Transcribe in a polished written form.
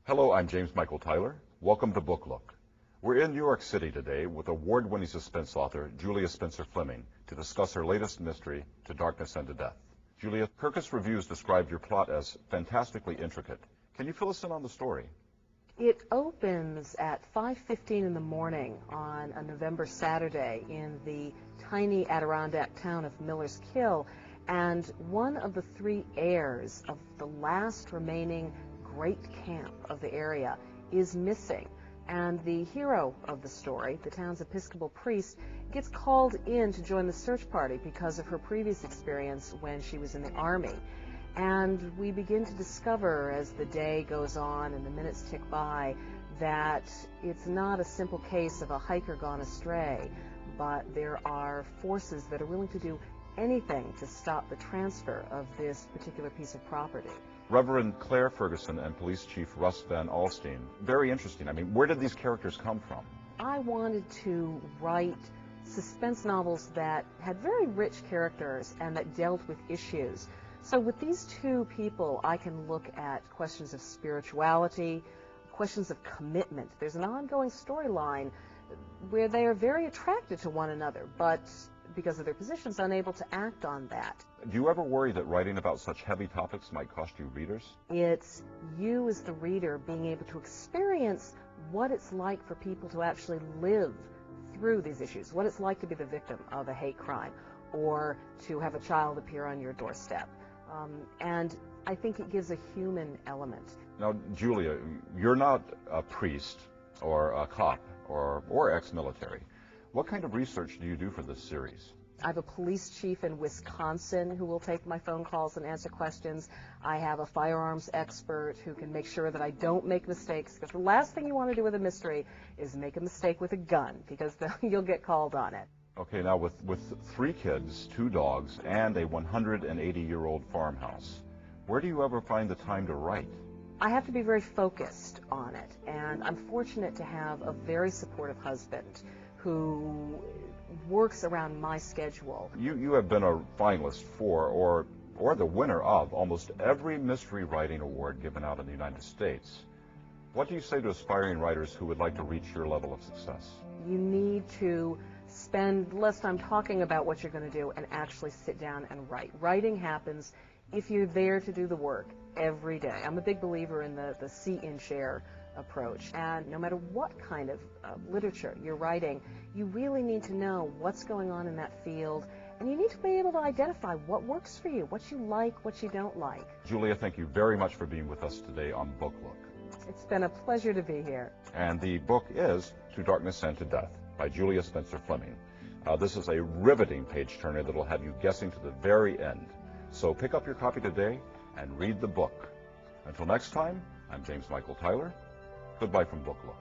Hello, I'm James Michael Tyler. Welcome to Book Look. We're in New York City today with award-winning suspense author Julia Spencer-Fleming to discuss her latest mystery, To Darkness and to Death. Julia, Kirkus Reviews described your plot as fantastically intricate. Can you fill us in on the story? It opens at 5:15 in the morning on a November Saturday in the tiny Adirondack town of Miller's Kill, and one of the three heirs of the last remaining great camp of the area is missing. And the hero of the story, the town's Episcopal priest, gets called in to join the search party because of her previous experience when she was in the army. And we begin to discover, as the day goes on and the minutes tick by, that it's not a simple case of a hiker gone astray, but there are forces that are willing to do anything to stop the transfer of this particular piece of property. Reverend Claire Ferguson and Police Chief Russ Van Alstyne. Very interesting. I mean, where did these characters come from? I wanted to write suspense novels that had very rich characters and that dealt with issues. So with these two people, I can look at questions of spirituality, questions of commitment. There's an ongoing storyline where they are very attracted to one another, but because of their positions, unable to act on that. Do you ever worry that writing about such heavy topics might cost you readers? It's you as the reader being able to experience what it's like for people to actually live through these issues, what it's like to be the victim of a hate crime or to have a child appear on your doorstep. And I think it gives a human element. Now, Julia, you're not a priest or a cop or ex-military. What kind of research do you do for this series? I have a police chief in Wisconsin who will take my phone calls and answer questions. I have a firearms expert who can make sure that I don't make mistakes, because the last thing you want to do with a mystery is make a mistake with a gun, because then you'll get called on it. Okay, now with 3 kids, 2 dogs, and a 180-year-old farmhouse, where do you ever find the time to write? I have to be very focused on it, and I'm fortunate to have a very supportive husband who works around my schedule. You have been a finalist for, or the winner of, almost every mystery writing award given out in the United States. What do you say to aspiring writers who would like to reach your level of success? You need to spend less time talking about what you're going to do and actually sit down and write. Writing happens if you're there to do the work every day. I'm a big believer in the see and share approach, and no matter what kind of literature you're writing, you really need to know what's going on in that field, and you need to be able to identify what works for you, what you like, what you don't like. Julia, thank you very much for being with us today on Book Look. It's been a pleasure to be here. And the book is To Darkness and to Death by Julia Spencer-Fleming. This is a riveting page-turner that will have you guessing to the very end. So pick up your copy today and read the book. Until next time, I'm James Michael Tyler. Goodbye from Book Look.